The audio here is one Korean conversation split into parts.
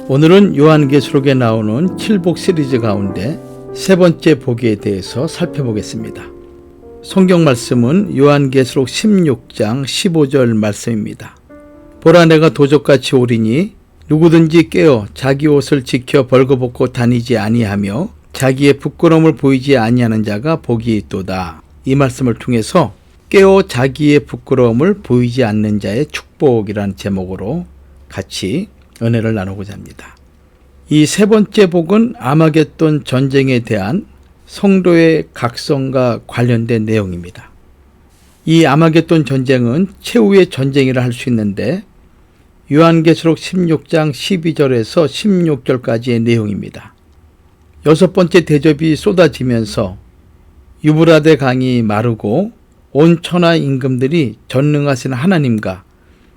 오늘은 요한계시록에 나오는 칠복 시리즈 가운데 세 번째 복에 대해서 살펴보겠습니다. 성경 말씀은 요한계시록 16장 15절 말씀입니다. 보라, 내가 도적같이 오리니 누구든지 깨어 자기 옷을 지켜 벌거벗고 다니지 아니하며 자기의 부끄러움을 보이지 아니하는 자가 복이 있도다. 이 말씀을 통해서 깨어 자기의 부끄러움을 보이지 않는 자의 축복이라는 제목으로 같이 은혜를 나누고자 합니다. 이 세 번째 복은 아마겟돈 전쟁에 대한 성도의 각성과 관련된 내용입니다. 이 아마겟돈 전쟁은 최후의 전쟁이라 할 수 있는데 요한계시록 16장 12절에서 16절까지의 내용입니다. 여섯 번째 대접이 쏟아지면서 유브라데 강이 마르고 온 천하 임금들이 전능하신 하나님과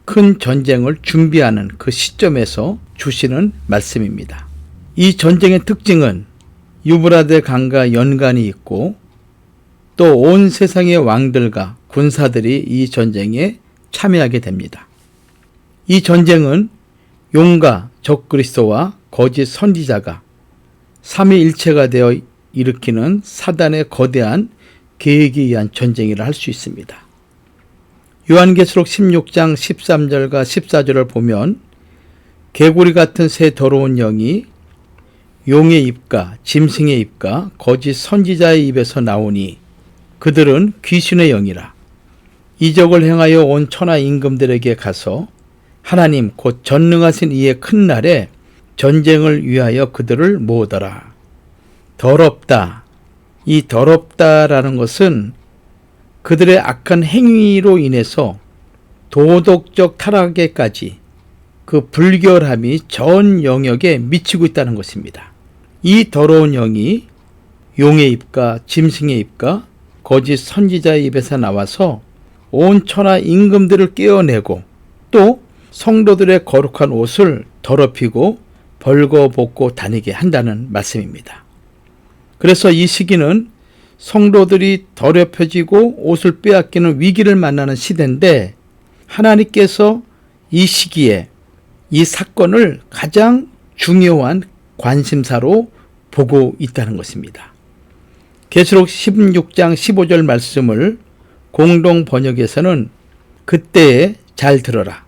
큰 전쟁을 준비하는 그 시점에서 주시는 말씀입니다. 이 전쟁의 특징은 유브라데 강과 연관이 있고 또 온 세상의 왕들과 군사들이 이 전쟁에 참여하게 됩니다. 이 전쟁은 용과 적그리스도와 거짓 선지자가 삼위일체가 되어 일으키는 사단의 거대한 계획에 의한 전쟁이라 할 수 있습니다. 요한계시록 16장 13절과 14절을 보면 개구리 같은 새 더러운 영이 용의 입과 짐승의 입과 거짓 선지자의 입에서 나오니 그들은 귀신의 영이라. 이적을 행하여 온 천하 임금들에게 가서 하나님 곧 전능하신 이의 큰 날에 전쟁을 위하여 그들을 모으더라. 더럽다. 이 더럽다라는 것은 그들의 악한 행위로 인해서 도덕적 타락에까지 그 불결함이 전 영역에 미치고 있다는 것입니다. 이 더러운 영이 용의 입과 짐승의 입과 거짓 선지자의 입에서 나와서 온 천하 임금들을 깨어내고 또 성도들의 거룩한 옷을 더럽히고 벌거벗고 다니게 한다는 말씀입니다. 그래서 이 시기는 성도들이 더럽혀지고 옷을 빼앗기는 위기를 만나는 시대인데 하나님께서 이 시기에 이 사건을 가장 중요한 관심사로 보고 있다는 것입니다. 계시록 16장 15절 말씀을 공동 번역에서는 그때에 잘 들어라.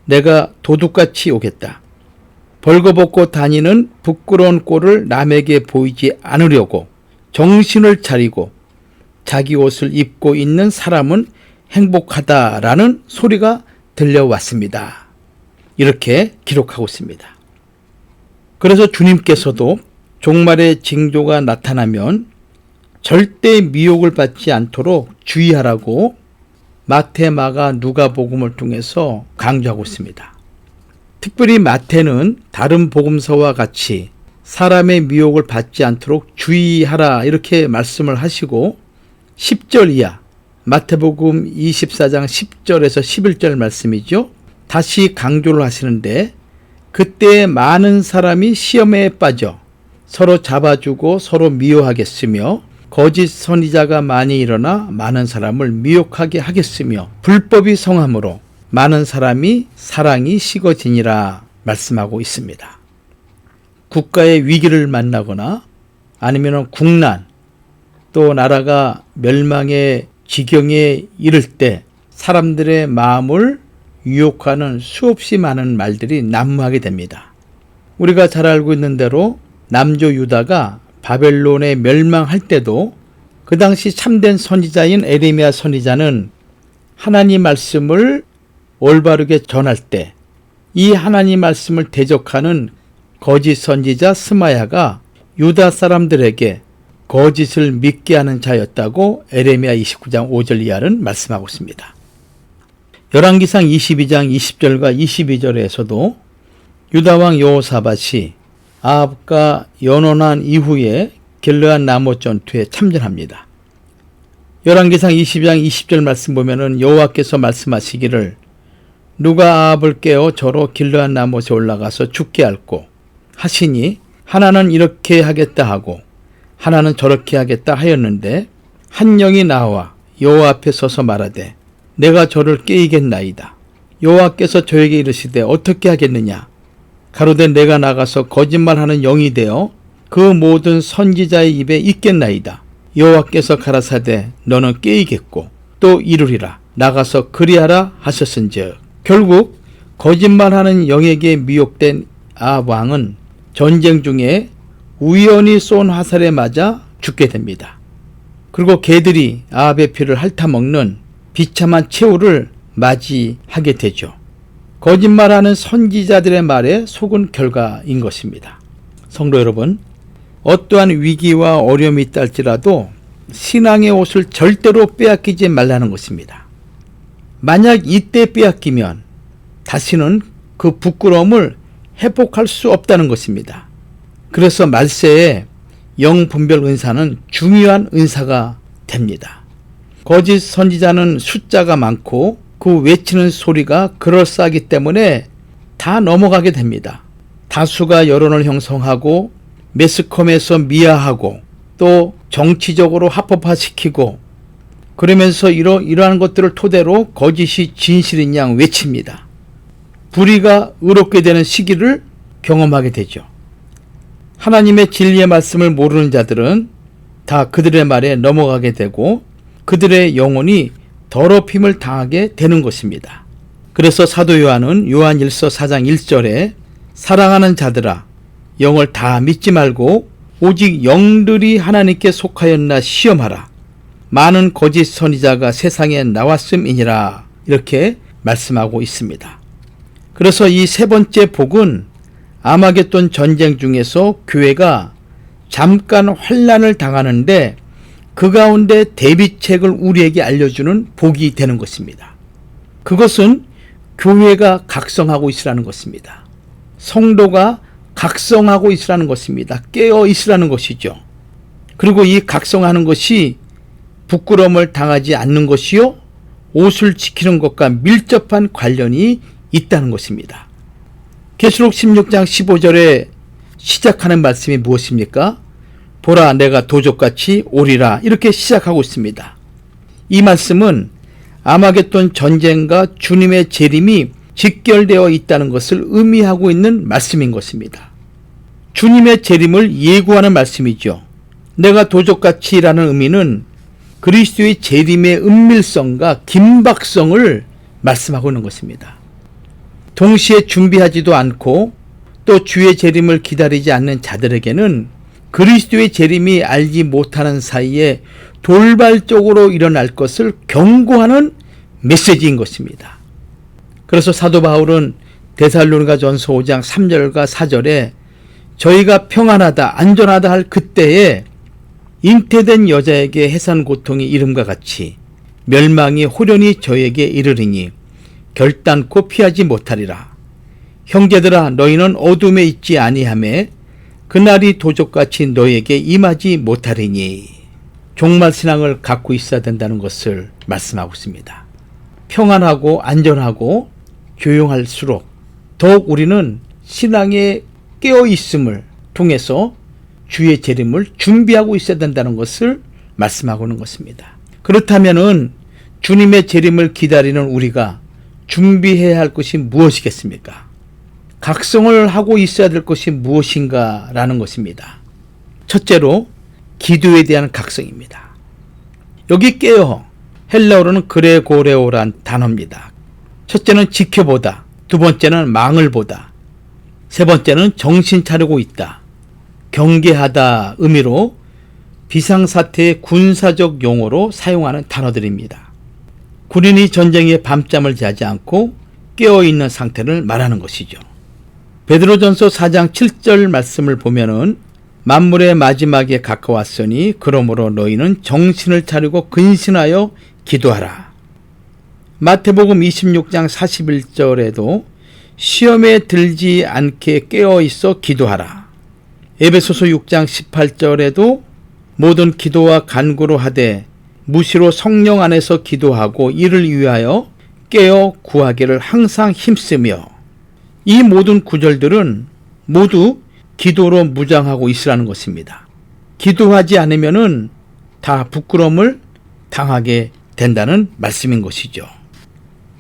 내가 도둑같이 오겠다. 벌거벗고 다니는 부끄러운 꼴을 남에게 보이지 않으려고 정신을 차리고 자기 옷을 입고 있는 사람은 행복하다라는 소리가 들려왔습니다. 이렇게 기록하고 있습니다. 그래서 주님께서도 종말의 징조가 나타나면 절대 미혹을 받지 않도록 주의하라고 마태, 마가, 누가복음을 통해서 강조하고 있습니다. 특별히 마태는 다른 복음서와 같이 사람의 미혹을 받지 않도록 주의하라 이렇게 말씀을 하시고 10절 이하 마태복음 24장 10절에서 11절 말씀이죠. 다시 강조를 하시는데 그때 많은 사람이 시험에 빠져 서로 잡아주고 서로 미워하겠으며 거짓 선지자가 많이 일어나 많은 사람을 미혹하게 하겠으며 불법이 성함으로 많은 사람이 사랑이 식어지니라 말씀하고 있습니다. 국가의 위기를 만나거나 아니면 국난 또 나라가 멸망의 지경에 이를 때 사람들의 마음을 유혹하는 수없이 많은 말들이 난무하게 됩니다. 우리가 잘 알고 있는 대로 남조 유다가 바벨론에 멸망할 때도 그 당시 참된 선지자인 에레미야 선지자는 하나님 말씀을 올바르게 전할 때 이 하나님 말씀을 대적하는 거짓 선지자 스마야가 유다 사람들에게 거짓을 믿게 하는 자였다고 에레미야 29장 5절 이하는 말씀하고 있습니다. 열왕기상 22장 20절과 22절에서도 유다왕 여호사밧이 아합과 연혼한 이후에 길르앗 라못 전투에 참전합니다. 열왕기상 22장 20절 말씀 보면은 여호와께서 말씀하시기를 누가 아합을 깨어 저로 길르앗 라못에 올라가서 죽게 할꼬 하시니 하나는 이렇게 하겠다 하고 하나는 저렇게 하겠다 하였는데 한 영이 나와 여호와 앞에 서서 말하되 내가 저를 깨이겠나이다. 여호와께서 저에게 이르시되 어떻게 하겠느냐. 가로되 내가 나가서 거짓말하는 영이 되어 그 모든 선지자의 입에 있겠나이다. 여호와께서 가라사대 너는 깨이겠고 또 이루리라. 나가서 그리하라 하셨은즉. 결국 거짓말하는 영에게 미혹된 아합 왕은 전쟁 중에 우연히 쏜 화살에 맞아 죽게 됩니다. 그리고 개들이 아합의 피를 핥아먹는 비참한 최후를 맞이하게 되죠. 거짓말하는 선지자들의 말에 속은 결과인 것입니다. 성도 여러분, 어떠한 위기와 어려움이 있다 할지라도 신앙의 옷을 절대로 빼앗기지 말라는 것입니다. 만약 이때 빼앗기면 다시는 그 부끄러움을 회복할 수 없다는 것입니다. 그래서 말세에 영분별 은사는 중요한 은사가 됩니다. 거짓 선지자는 숫자가 많고 그 외치는 소리가 그럴싸하기 때문에 다 넘어가게 됩니다. 다수가 여론을 형성하고 매스컴에서 미화하고 또 정치적으로 합법화시키고 그러면서 이러한 것들을 토대로 거짓이 진실인 양 외칩니다. 불의가 의롭게 되는 시기를 경험하게 되죠. 하나님의 진리의 말씀을 모르는 자들은 다 그들의 말에 넘어가게 되고 그들의 영혼이 더럽힘을 당하게 되는 것입니다. 그래서 사도 요한은 요한일서 4장 1절에 사랑하는 자들아 영을 다 믿지 말고 오직 영들이 하나님께 속하였나 시험하라. 많은 거짓 선지자가 세상에 나왔음이니라. 이렇게 말씀하고 있습니다. 그래서 이 세 번째 복은 아마겟돈 전쟁 중에서 교회가 잠깐 환난을 당하는데 그 가운데 대비책을 우리에게 알려주는 복이 되는 것입니다. 그것은 교회가 각성하고 있으라는 것입니다. 성도가 각성하고 있으라는 것입니다. 깨어 있으라는 것이죠. 그리고 이 각성하는 것이 부끄러움을 당하지 않는 것이요 옷을 지키는 것과 밀접한 관련이 있다는 것입니다. 계시록 16장 15절에 시작하는 말씀이 무엇입니까? 보라 내가 도적같이 오리라 이렇게 시작하고 있습니다. 이 말씀은 아마겟돈 전쟁과 주님의 재림이 직결되어 있다는 것을 의미하고 있는 말씀인 것입니다. 주님의 재림을 예고하는 말씀이죠. 내가 도적같이라는 의미는 그리스도의 재림의 은밀성과 긴박성을 말씀하고 있는 것입니다. 동시에 준비하지도 않고 또 주의 재림을 기다리지 않는 자들에게는 그리스도의 재림이 알지 못하는 사이에 돌발적으로 일어날 것을 경고하는 메시지인 것입니다. 그래서 사도 바울은 데살로니가 전서 5장 3절과 4절에 저희가 평안하다 안전하다 할 그때에 잉태된 여자에게 해산 고통이 이름과 같이 멸망이 호련히 저에게 이르리니 결단코 피하지 못하리라. 형제들아 너희는 어둠에 있지 아니하매 그날이 도적같이 너희에게 임하지 못하리니. 종말신앙을 갖고 있어야 된다는 것을 말씀하고 있습니다. 평안하고 안전하고 조용할수록 더욱 우리는 신앙에 깨어있음을 통해서 주의 재림을 준비하고 있어야 된다는 것을 말씀하고 있는 것입니다. 그렇다면은 주님의 재림을 기다리는 우리가 준비해야 할 것이 무엇이겠습니까? 각성을 하고 있어야 될 것이 무엇인가 라는 것입니다. 첫째로 기도에 대한 각성입니다. 여기 깨어 헬라어로는 그레고레오란 단어입니다. 첫째는 지켜보다, 두 번째는 망을 보다, 세 번째는 정신 차리고 있다, 경계하다 의미로 비상사태의 군사적 용어로 사용하는 단어들입니다. 군인이 전쟁에 밤잠을 자지 않고 깨어있는 상태를 말하는 것이죠. 베드로전서 4장 7절 말씀을 보면은 만물의 마지막에 가까웠으니 그러므로 너희는 정신을 차리고 근신하여 기도하라. 마태복음 26장 41절에도 시험에 들지 않게 깨어있어 기도하라. 에베소서 6장 18절에도 모든 기도와 간구로 하되 무시로 성령 안에서 기도하고 이를 위하여 깨어 구하기를 항상 힘쓰며. 이 모든 구절들은 모두 기도로 무장하고 있으라는 것입니다. 기도하지 않으면은 다 부끄러움을 당하게 된다는 말씀인 것이죠.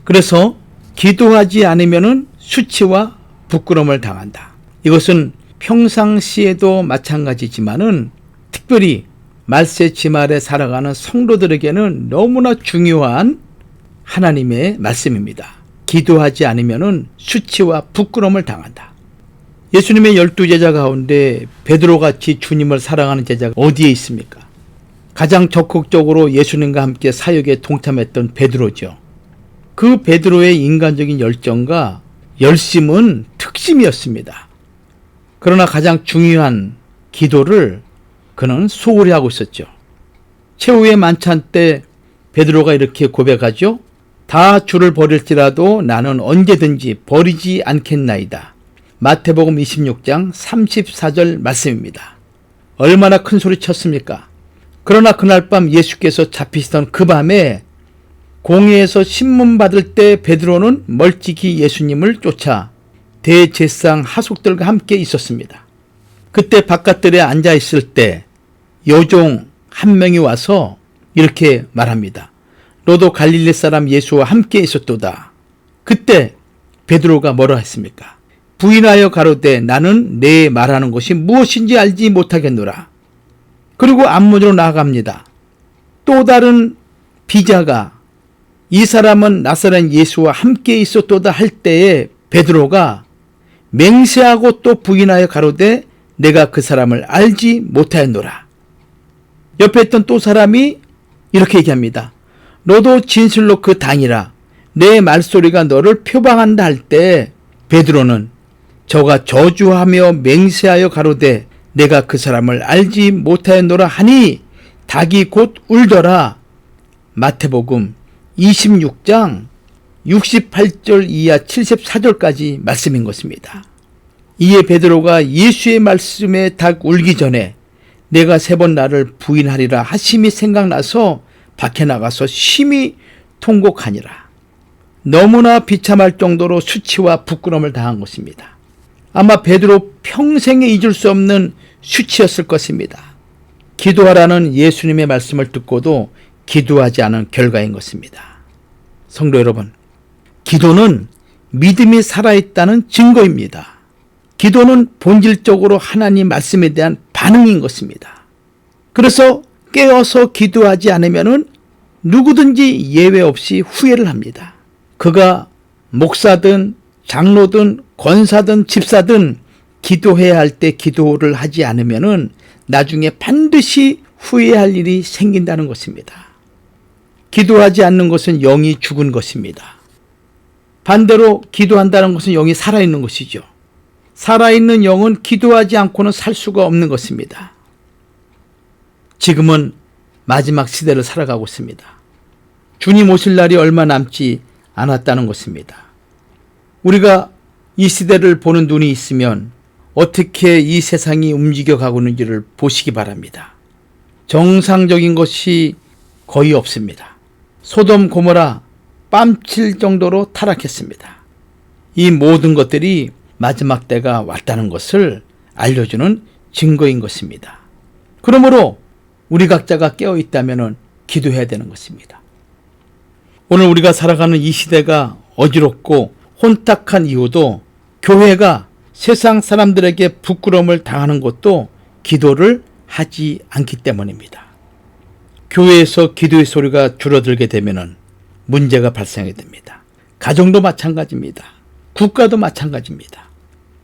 그래서 기도하지 않으면은 수치와 부끄러움을 당한다. 이것은 평상시에도 마찬가지지만은 특별히 말세 지말에 살아가는 성도들에게는 너무나 중요한 하나님의 말씀입니다. 기도하지 않으면 수치와 부끄러움을 당한다. 예수님의 12제자 가운데 베드로같이 주님을 사랑하는 제자가 어디에 있습니까? 가장 적극적으로 예수님과 함께 사역에 동참했던 베드로죠. 그 베드로의 인간적인 열정과 열심은 특심이었습니다. 그러나 가장 중요한 기도를 그는 소홀히 하고 있었죠. 최후의 만찬 때 베드로가 이렇게 고백하죠. 다 주를 버릴지라도 나는 언제든지 버리지 않겠나이다. 마태복음 26장 34절 말씀입니다. 얼마나 큰 소리 쳤습니까? 그러나 그날 밤 예수께서 잡히시던 그 밤에 공회에서 신문 받을 때 베드로는 멀찍이 예수님을 쫓아 대제사장 하속들과 함께 있었습니다. 그때 바깥들에 앉아 있을 때 여종 한 명이 와서 이렇게 말합니다. 너도 갈릴리 사람 예수와 함께 있었도다. 그때 베드로가 뭐라 했습니까? 부인하여 가로되 나는 내 말하는 것이 무엇인지 알지 못하겠노라. 그리고 앞문으로 나아갑니다. 또 다른 비자가 이 사람은 나사렛 예수와 함께 있었도다 할 때에 베드로가 맹세하고 또 부인하여 가로되 내가 그 사람을 알지 못하였노라. 옆에 있던 또 사람이 이렇게 얘기합니다. 너도 진실로 그 당이라. 내 말소리가 너를 표방한다 할 때 베드로는 저가 저주하며 맹세하여 가로되 내가 그 사람을 알지 못하였노라 하니 닭이 곧 울더라. 마태복음 26장 68절 이하 74절까지 말씀인 것입니다. 이에 베드로가 예수의 말씀에 닭 울기 전에 내가 3번 나를 부인하리라 하심이 생각나서 밖에 나가서 심히 통곡하니라. 너무나 비참할 정도로 수치와 부끄러움을 당한 것입니다. 아마 베드로 평생에 잊을 수 없는 수치였을 것입니다. 기도하라는 예수님의 말씀을 듣고도 기도하지 않은 결과인 것입니다. 성도 여러분, 기도는 믿음이 살아있다는 증거입니다. 기도는 본질적으로 하나님 말씀에 대한 반응인 것입니다. 그래서 깨어서 기도하지 않으면 누구든지 예외 없이 후회를 합니다. 그가 목사든 장로든 권사든 집사든 기도해야 할 때 기도를 하지 않으면 나중에 반드시 후회할 일이 생긴다는 것입니다. 기도하지 않는 것은 영이 죽은 것입니다. 반대로 기도한다는 것은 영이 살아있는 것이죠. 살아있는 영은 기도하지 않고는 살 수가 없는 것입니다. 지금은 마지막 시대를 살아가고 있습니다. 주님 오실 날이 얼마 남지 않았다는 것입니다. 우리가 이 시대를 보는 눈이 있으면 어떻게 이 세상이 움직여가고 있는지를 보시기 바랍니다. 정상적인 것이 거의 없습니다. 소돔 고모라 뺨칠 정도로 타락했습니다. 이 모든 것들이 마지막 때가 왔다는 것을 알려주는 증거인 것입니다. 그러므로 우리 각자가 깨어있다면 기도해야 되는 것입니다. 오늘 우리가 살아가는 이 시대가 어지럽고 혼탁한 이유도 교회가 세상 사람들에게 부끄러움을 당하는 것도 기도를 하지 않기 때문입니다. 교회에서 기도의 소리가 줄어들게 되면 문제가 발생하게 됩니다. 가정도 마찬가지입니다. 국가도 마찬가지입니다.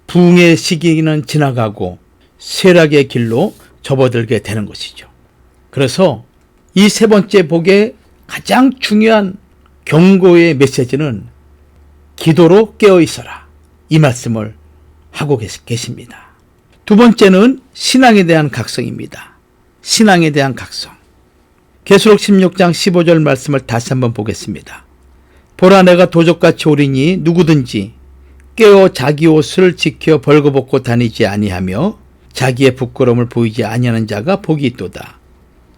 부흥의 시기는 지나가고 쇠락의 길로 접어들게 되는 것이죠. 그래서 이 3번째 복의 가장 중요한 경고의 메시지는 기도로 깨어 있어라. 이 말씀을 하고 계십니다. 2번째는 신앙에 대한 각성입니다. 신앙에 대한 각성. 계시록 16장 15절 말씀을 다시 한번 보겠습니다. 보라 내가 도적같이 오리니 누구든지 깨어 자기 옷을 지켜 벌거벗고 다니지 아니하며 자기의 부끄러움을 보이지 아니하는 자가 복이 있도다.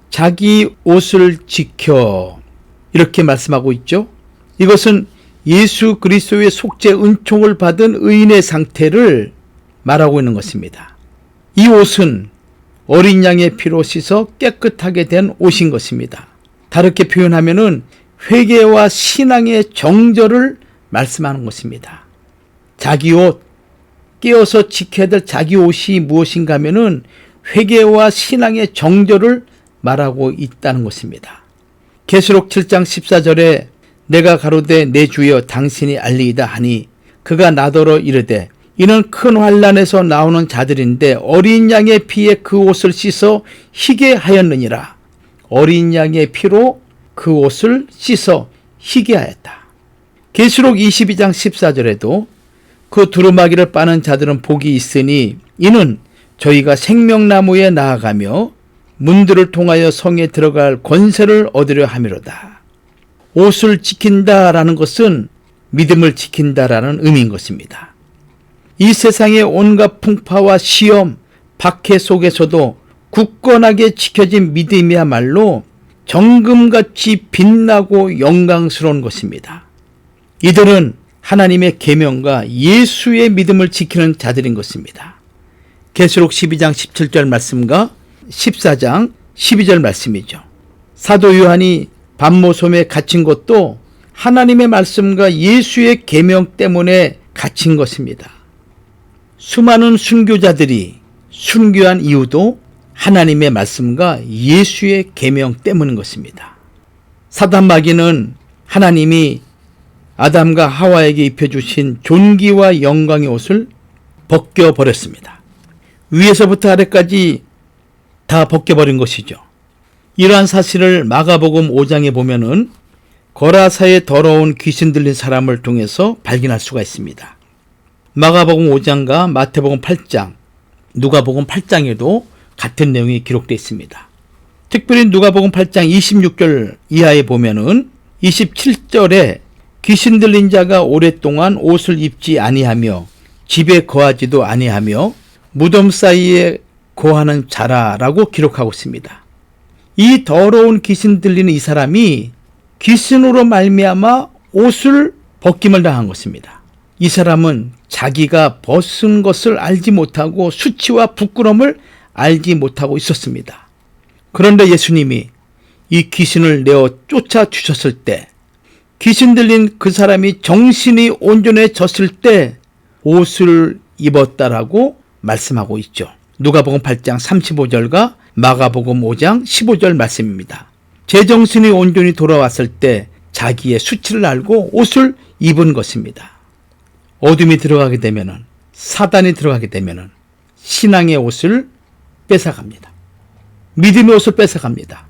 자기 옷을 지켜 이렇게 말씀하고 있죠. 이것은 예수 그리스도의 속죄 은총을 받은 의인의 상태를 말하고 있는 것입니다. 이 옷은 어린 양의 피로 씻어 깨끗하게 된 옷인 것입니다. 다르게 표현하면은 회개와 신앙의 정절을 말씀하는 것입니다. 자기 옷, 깨어서 지켜야 될 자기 옷이 무엇인가 하면은 회개와 신앙의 정절을 말하고 있다는 것입니다. 계시록 7장 14절에 내가 가로되 내 주여 당신이 알리이다 하니 그가 나더러 이르되 이는 큰 환난에서 나오는 자들인데 어린 양의 피에 그 옷을 씻어 희게 하였느니라. 어린 양의 피로 그 옷을 씻어 희게 하였다. 계시록 22장 14절에도 그 두루마기를 빠는 자들은 복이 있으니 이는 저희가 생명나무에 나아가며 문들을 통하여 성에 들어갈 권세를 얻으려 함이로다. 옷을 지킨다라는 것은 믿음을 지킨다라는 의미인 것입니다. 이 세상의 온갖 풍파와 시험, 박해 속에서도 굳건하게 지켜진 믿음이야말로 정금같이 빛나고 영광스러운 것입니다. 이들은 하나님의 계명과 예수의 믿음을 지키는 자들인 것입니다. 계시록 12장 17절 말씀과 14장 12절 말씀이죠. 사도 요한이 반모섬에 갇힌 것도 하나님의 말씀과 예수의 계명 때문에 갇힌 것입니다. 수많은 순교자들이 순교한 이유도 하나님의 말씀과 예수의 계명 때문인 것입니다. 사단 마귀는 하나님이 아담과 하와에게 입혀주신 존귀와 영광의 옷을 벗겨버렸습니다. 위에서부터 아래까지 다 벗겨버린 것이죠. 이러한 사실을 마가복음 5장에 보면은 거라사에 더러운 귀신 들린 사람을 통해서 발견할 수가 있습니다. 마가복음 5장과 마태복음 8장, 누가복음 8장에도 같은 내용이 기록되어 있습니다. 특별히 누가복음 8장 26절 이하에 보면은 27절에 귀신 들린 자가 오랫동안 옷을 입지 아니하며 집에 거하지도 아니하며 무덤 사이에 거하는 자라라고 기록하고 있습니다. 이 더러운 귀신 들리는 이 사람이 귀신으로 말미암아 옷을 벗김을 당한 것입니다. 이 사람은 자기가 벗은 것을 알지 못하고 수치와 부끄러움을 알지 못하고 있었습니다. 그런데 예수님이 이 귀신을 내어 쫓아주셨을 때 귀신 들린 그 사람이 정신이 온전해졌을 때 옷을 입었다라고 말씀하고 있죠. 누가복음 8장 35절과 마가복음 5장 15절 말씀입니다. 제정신이 온전히 돌아왔을 때 자기의 수치를 알고 옷을 입은 것입니다. 어둠이 들어가게 되면은, 사단이 들어가게 되면은 신앙의 옷을 뺏어갑니다. 믿음의 옷을 뺏어갑니다.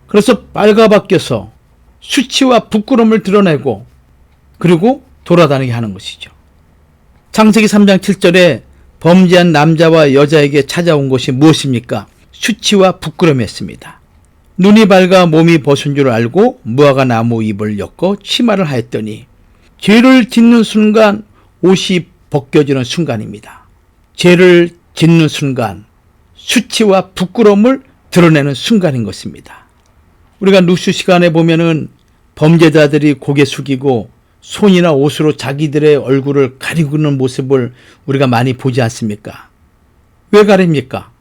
그래서 빨가벗겨서 수치와 부끄러움을 드러내고 그리고 돌아다니게 하는 것이죠. 창세기 3장 7절에 범죄한 남자와 여자에게 찾아온 것이 무엇입니까? 수치와 부끄러움이었습니다. 눈이 밝아 몸이 벗은 줄 알고 무화과 나무 잎을 엮어 치마를 하였더니 죄를 짓는 순간 옷이 벗겨지는 순간입니다. 죄를 짓는 순간 수치와 부끄러움을 드러내는 순간인 것입니다. 우리가 뉴스 시간에 보면은 범죄자들이 고개 숙이고 손이나 옷으로 자기들의 얼굴을 가리고 있는 모습을 우리가 많이 보지 않습니까? 왜 가립니까?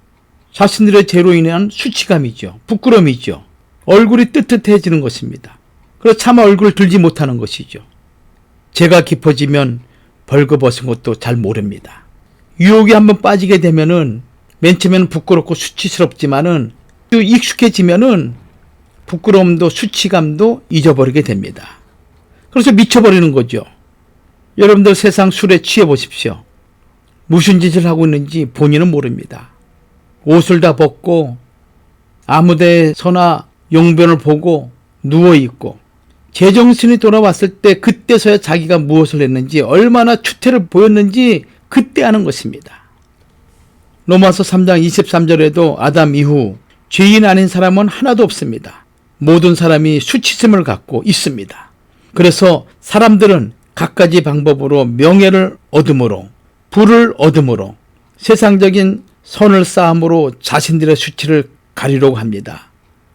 자신들의 죄로 인한 수치감이죠. 부끄러움이죠. 얼굴이 뜨뜻해지는 것입니다. 그래서 차마 얼굴을 들지 못하는 것이죠. 죄가 깊어지면 벌거벗은 것도 잘 모릅니다. 유혹에 한번 빠지게 되면은 맨 처음에는 부끄럽고 수치스럽지만은 익숙해지면은 부끄러움도 수치감도 잊어버리게 됩니다. 그래서 미쳐버리는 거죠. 여러분들 세상 술에 취해 보십시오. 무슨 짓을 하고 있는지 본인은 모릅니다. 옷을 다 벗고 아무데서나 용변을 보고 누워있고 제정신이 돌아왔을 때 그때서야 자기가 무엇을 했는지 얼마나 추태를 보였는지 그때 아는 것입니다. 로마서 3장 23절에도 아담 이후 죄인 아닌 사람은 하나도 없습니다. 모든 사람이 수치심을 갖고 있습니다. 그래서 사람들은 갖가지 방법으로 명예를 얻음으로 부를 얻음으로 세상적인 선을 쌓음으로 자신들의 수치를 가리려고 합니다.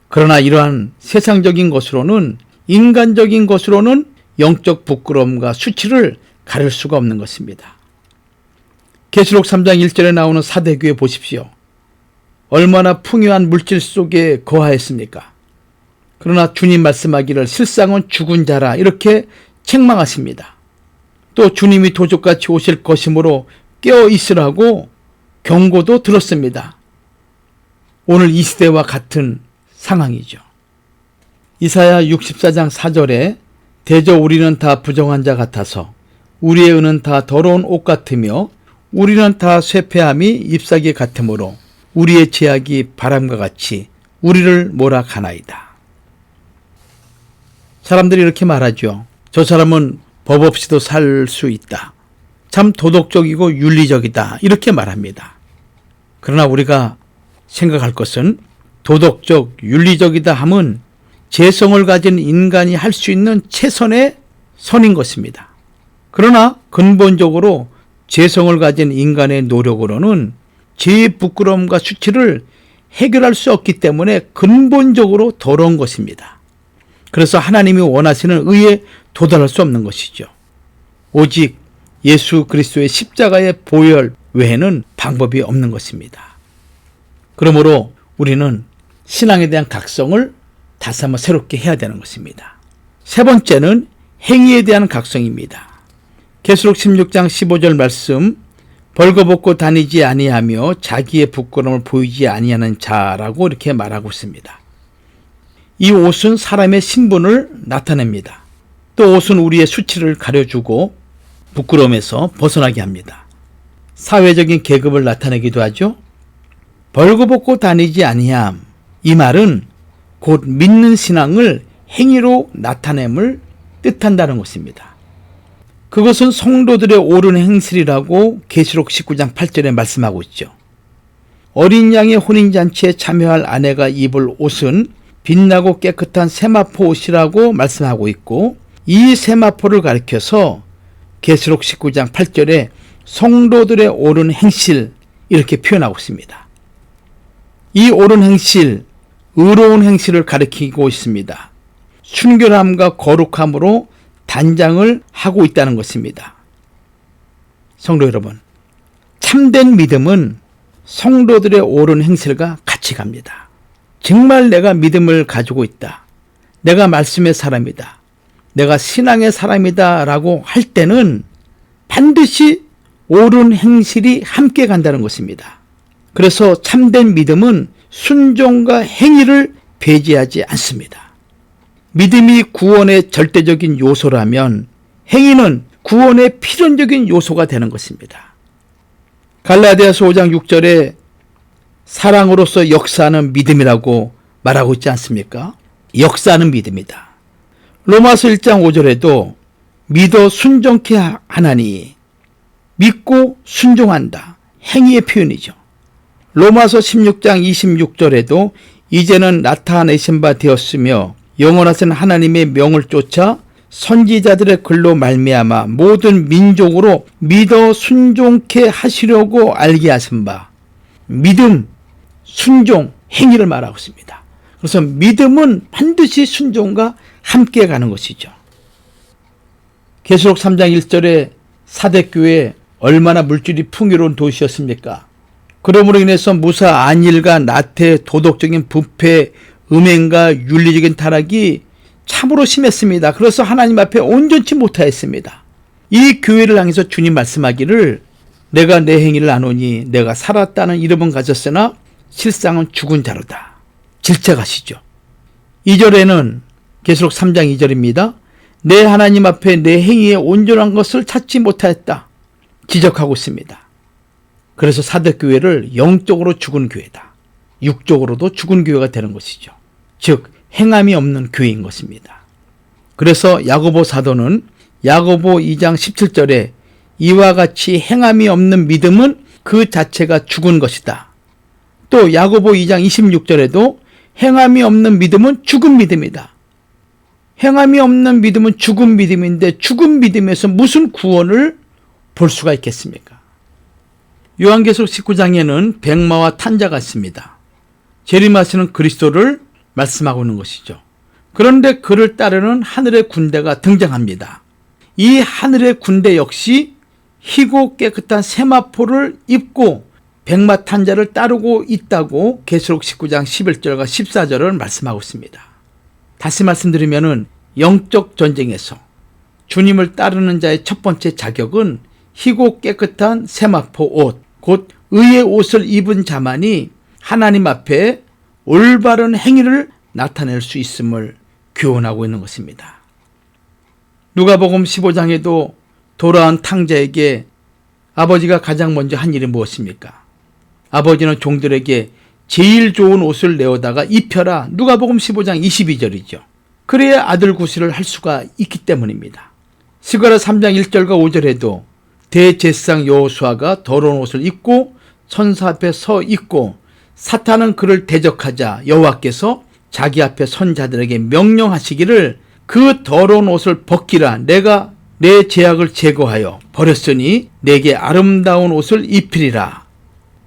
그러나 이러한 세상적인 것으로는 인간적인 것으로는 영적 부끄러움과 수치를 가릴 수가 없는 것입니다. 계시록 3장 1절에 나오는 사대교회 보십시오. 얼마나 풍요한 물질 속에 거하였습니까? 그러나 주님 말씀하기를 실상은 죽은 자라 이렇게 책망하십니다. 또 주님이 도적같이 오실 것이므로 깨어 있으라고 경고도 들었습니다. 오늘 이 시대와 같은 상황이죠. 이사야 64장 4절에 대저 우리는 다 부정한 자 같아서 우리의 은은 다 더러운 옷 같으며 우리는 다 쇠폐함이 잎사귀 같으므로 우리의 제약이 바람과 같이 우리를 몰아가나이다. 사람들이 이렇게 말하죠. 저 사람은 법 없이도 살 수 있다. 참 도덕적이고 윤리적이다. 이렇게 말합니다. 그러나 우리가 생각할 것은 도덕적, 윤리적이다 함은 재성을 가진 인간이 할 수 있는 최선의 선인 것입니다. 그러나 근본적으로 재성을 가진 인간의 노력으로는 죄의 부끄러움과 수치를 해결할 수 없기 때문에 근본적으로 더러운 것입니다. 그래서 하나님이 원하시는 의에 도달할 수 없는 것이죠. 오직 예수 그리스도의 십자가의 보혈 외에는 방법이 없는 것입니다. 그러므로 우리는 신앙에 대한 각성을 다시 한번 새롭게 해야 되는 것입니다. 세 번째는 행위에 대한 각성입니다. 계시록 16장 15절 말씀, 벌거벗고 다니지 아니하며 자기의 부끄러움을 보이지 아니하는 자라고 이렇게 말하고 있습니다. 이 옷은 사람의 신분을 나타냅니다. 또 옷은 우리의 수치를 가려주고 부끄러움에서 벗어나게 합니다. 사회적인 계급을 나타내기도 하죠. 벌거벗고 다니지 아니함, 이 말은 곧 믿는 신앙을 행위로 나타냄을 뜻한다는 것입니다. 그것은 성도들의 옳은 행실이라고 계시록 19장 8절에 말씀하고 있죠. 어린 양의 혼인잔치에 참여할 아내가 입을 옷은 빛나고 깨끗한 세마포 옷이라고 말씀하고 있고, 이 세마포를 가리켜서 계시록 19장 8절에 성도들의 옳은 행실 이렇게 표현하고 있습니다. 이 옳은 행실, 의로운 행실을 가리키고 있습니다. 순결함과 거룩함으로 단장을 하고 있다는 것입니다. 성도 여러분, 참된 믿음은 성도들의 옳은 행실과 같이 갑니다. 정말 내가 믿음을 가지고 있다. 내가 말씀의 사람이다. 내가 신앙의 사람이다 라고 할 때는 반드시 옳은 행실이 함께 간다는 것입니다. 그래서 참된 믿음은 순종과 행위를 배제하지 않습니다. 믿음이 구원의 절대적인 요소라면 행위는 구원의 필연적인 요소가 되는 것입니다. 갈라디아서 5장 6절에 사랑으로서 역사하는 믿음이라고 말하고 있지 않습니까? 역사하는 믿음이다. 로마서 1장 5절에도 믿어 순종케 하나니, 믿고 순종한다. 행위의 표현이죠. 로마서 16장 26절에도 이제는 나타내신 바 되었으며 영원하신 하나님의 명을 쫓아 선지자들의 글로 말미암아 모든 민족으로 믿어 순종케 하시려고 알게 하신 바. 믿음, 순종, 행위를 말하고 있습니다. 그래서 믿음은 반드시 순종과 함께 가는 것이죠. 계시록 3장 1절에 사대교회 얼마나 물질이 풍요로운 도시였습니까? 그러므로 인해서 무사 안일과 나태, 도덕적인 부패, 음행과 윤리적인 타락이 참으로 심했습니다. 그래서 하나님 앞에 온전치 못하였습니다. 이 교회를 향해서 주님 말씀하기를 내가 내 행위를 아노니 내가 살았다는 이름은 가졌으나 실상은 죽은 자로다. 질책하시죠. 2절에는 계시록 3장 2절입니다. 내 하나님 앞에 내 행위에 온전한 것을 찾지 못하였다. 지적하고 있습니다. 그래서 사대교회를 영적으로 죽은 교회다. 육적으로도 죽은 교회가 되는 것이죠. 즉 행함이 없는 교회인 것입니다. 그래서 야고보 사도는 야고보 2장 17절에 이와 같이 행함이 없는 믿음은 그 자체가 죽은 것이다. 또 야고보 2장 26절에도 행함이 없는 믿음은 죽은 믿음이다. 행함이 없는 믿음은 죽은 믿음인데 죽은 믿음에서 무슨 구원을 볼 수가 있겠습니까? 요한계시록 19장에는 백마와 탄자가 있습니다. 재림하시는 그리스도를 말씀하고 있는 것이죠. 그런데 그를 따르는 하늘의 군대가 등장합니다. 이 하늘의 군대 역시 희고 깨끗한 세마포를 입고 백마 탄자를 따르고 있다고 계시록 19장 11절과 14절을 말씀하고 있습니다. 다시 말씀드리면은 영적 전쟁에서 주님을 따르는 자의 첫 번째 자격은 희고 깨끗한 세마포 옷, 곧 의의 옷을 입은 자만이 하나님 앞에 올바른 행위를 나타낼 수 있음을 교훈하고 있는 것입니다. 누가복음 15장에도 돌아온 탕자에게 아버지가 가장 먼저 한 일이 무엇입니까? 아버지는 종들에게 제일 좋은 옷을 내어다가 입혀라. 누가복음 15장 22절이죠. 그래야 아들 구실을 할 수가 있기 때문입니다. 스가랴 3장 1절과 5절에도 대제사장 여호수아가 더러운 옷을 입고 천사 앞에 서 있고 사탄은 그를 대적하자 여호와께서 자기 앞에 선 자들에게 명령하시기를 그 더러운 옷을 벗기라. 내가 내 죄악을 제거하여 버렸으니 내게 아름다운 옷을 입히리라.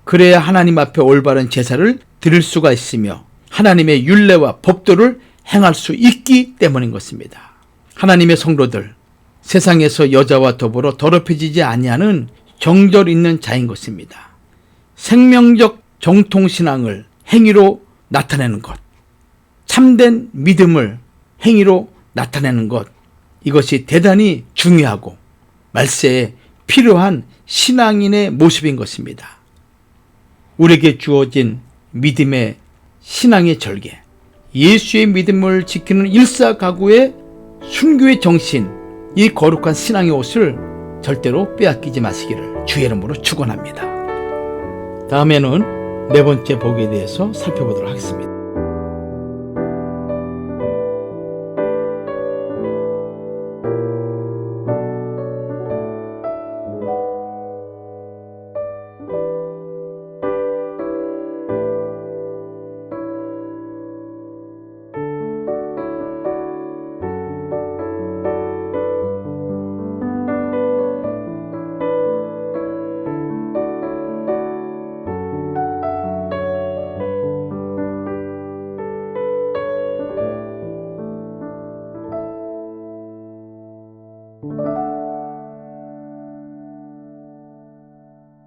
그래야 하나님 앞에 올바른 제사를 드릴 수가 있으며 하나님의 율례와 법도를 행할 수 있기 때문인 것입니다. 하나님의 성도들, 세상에서 여자와 더불어 더럽혀지지 아니하는 정절 있는 자인 것입니다. 생명적 정통신앙을 행위로 나타내는 것, 참된 믿음을 행위로 나타내는 것, 이것이 대단히 중요하고 말세에 필요한 신앙인의 모습인 것입니다. 우리에게 주어진 믿음의 신앙의 절개, 예수의 믿음을 지키는 일사가구의 순교의 정신, 이 거룩한 신앙의 옷을 절대로 빼앗기지 마시기를 주의 이름으로 축원합니다. 다음에는 네 번째 복에 대해서 살펴보도록 하겠습니다.